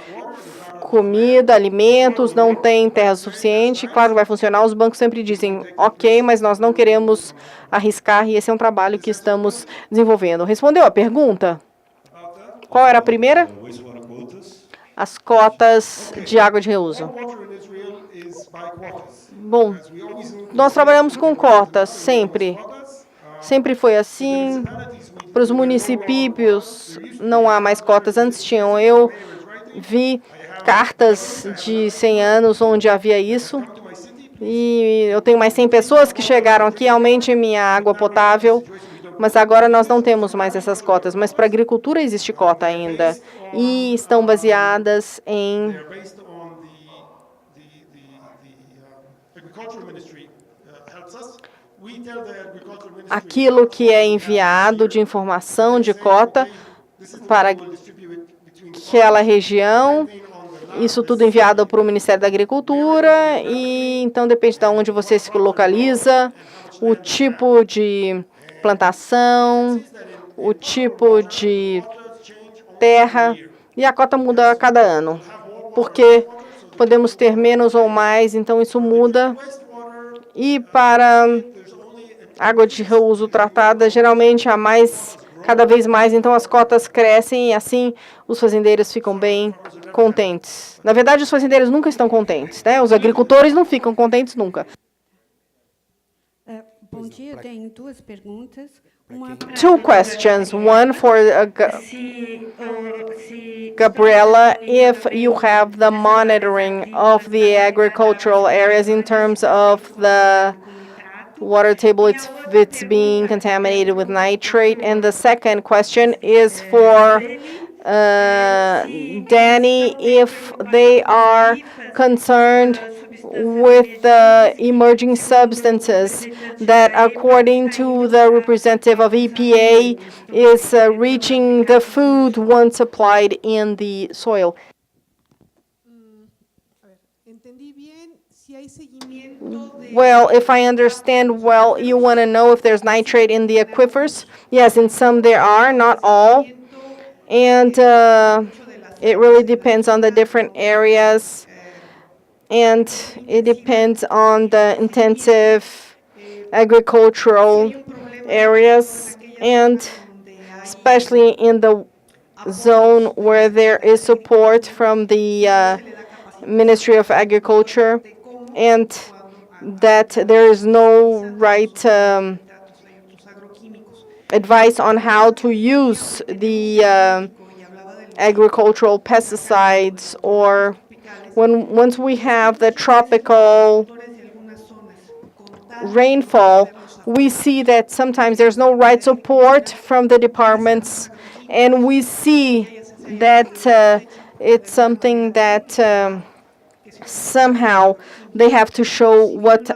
comida, alimentos, não tem terra suficiente, claro, vai funcionar. Os bancos sempre dizem, ok, mas nós não queremos arriscar e esse é um trabalho que estamos desenvolvendo. Respondeu a pergunta? Qual era a primeira? As cotas de água de reuso. Bom, nós trabalhamos com cotas, sempre. Sempre foi assim. Para os municípios não há mais cotas. Antes tinham, eu vi cartas de 100 anos onde havia isso. E eu tenho mais 100 pessoas que chegaram aqui, aumente minha água potável. Mas agora nós não temos mais essas cotas. Mas para a agricultura existe cota ainda. E estão baseadas em aquilo que é enviado de informação de cota para aquela região isso tudo enviado para o Ministério da Agricultura e então depende de onde você se localiza, o tipo de plantação, o tipo de terra e a cota muda a cada ano, porque podemos ter menos ou mais, então isso muda. E para água de reuso tratada, geralmente há mais, cada vez mais, então as cotas crescem e assim os fazendeiros ficam bem contentes. Na verdade, os fazendeiros nunca estão contentes, né? Os agricultores não ficam contentes nunca. Bom dia, eu tenho duas perguntas. Uma Two questions. One for Gabriela, if you have the monitoring of the agricultural areas in terms of the water table, if it's being contaminated with nitrate. And the second question is for Danny, if they are concerned with the emerging substances that, according to the representative of EPA, is reaching the food once applied in the soil. Well, if I understand well, you want to know if there's nitrate in the aquifers. Yes, in some there are, not all. And it really depends on the different areas. And it depends on the intensive agricultural areas, and especially in the zone where there is support from the Ministry of Agriculture, and that there is no right advice on how to use the agricultural pesticides, or once we have the tropical rainfall, we see that sometimes there's no right support from the departments, and we see that it's something that somehow they have to show what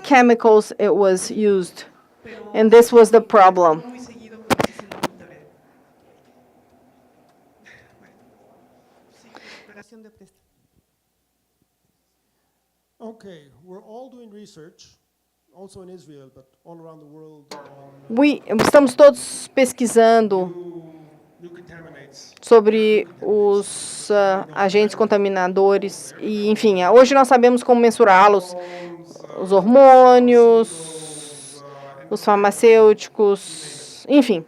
chemicals it was used, and this was the problem. Okay, we're all doing research, also in Israel, but all around the world, Estamos todos pesquisando new contaminants. sobre os agentes contaminadores e, enfim, hoje nós sabemos como mensurá-los, os hormônios, os farmacêuticos, enfim,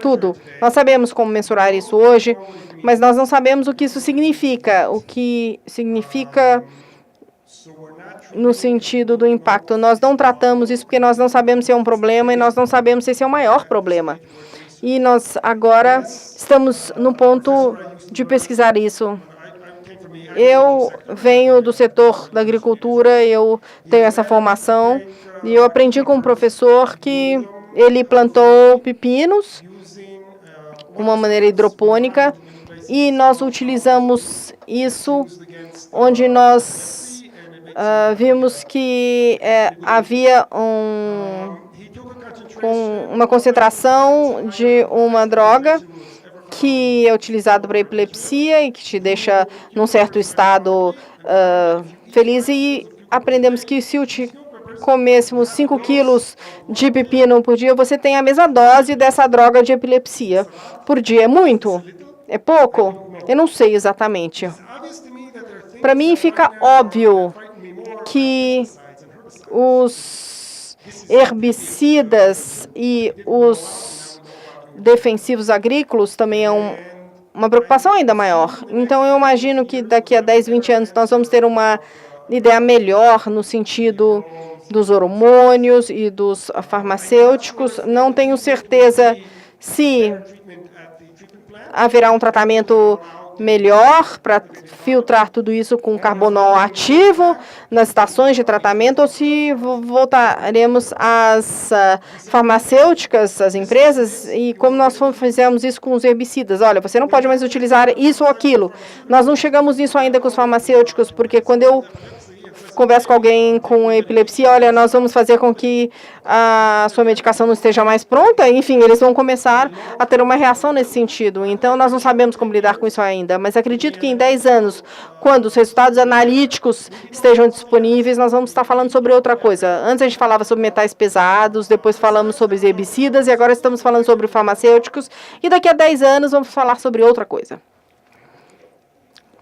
tudo. Nós sabemos como mensurar isso hoje, mas nós não sabemos o que isso significa, no sentido do impacto. Nós não tratamos isso porque nós não sabemos se é um problema e nós não sabemos se esse é o maior problema. E nós agora estamos no ponto de pesquisar isso. Eu venho do setor da agricultura, eu tenho essa formação, e eu aprendi com um professor que ele plantou pepinos de uma maneira hidropônica, e nós utilizamos isso onde nós vimos que havia uma concentração de uma droga que é utilizada para epilepsia e que te deixa num certo estado feliz, e aprendemos que se comêssemos 5 quilos de pepino por dia, você tem a mesma dose dessa droga de epilepsia por dia. É muito? É pouco? Eu não sei exatamente. Para mim fica óbvio que os herbicidas e os defensivos agrícolas também é uma preocupação ainda maior. Então, eu imagino que daqui a 10, 20 anos nós vamos ter uma ideia melhor no sentido dos hormônios e dos farmacêuticos. Não tenho certeza se haverá um tratamento melhor para filtrar tudo isso com carbono ativo nas estações de tratamento, ou se voltaremos às farmacêuticas, às empresas, e como nós fizemos isso com os herbicidas. Olha, você não pode mais utilizar isso ou aquilo. Nós não chegamos nisso ainda com os farmacêuticos, porque quando eu converso com alguém com epilepsia, olha, nós vamos fazer com que a sua medicação não esteja mais pronta, enfim, eles vão começar a ter uma reação nesse sentido. Então, nós não sabemos como lidar com isso ainda, mas acredito que em 10 anos, quando os resultados analíticos estejam disponíveis, nós vamos estar falando sobre outra coisa. Antes a gente falava sobre metais pesados, depois falamos sobre herbicidas e agora estamos falando sobre farmacêuticos e daqui a 10 anos vamos falar sobre outra coisa.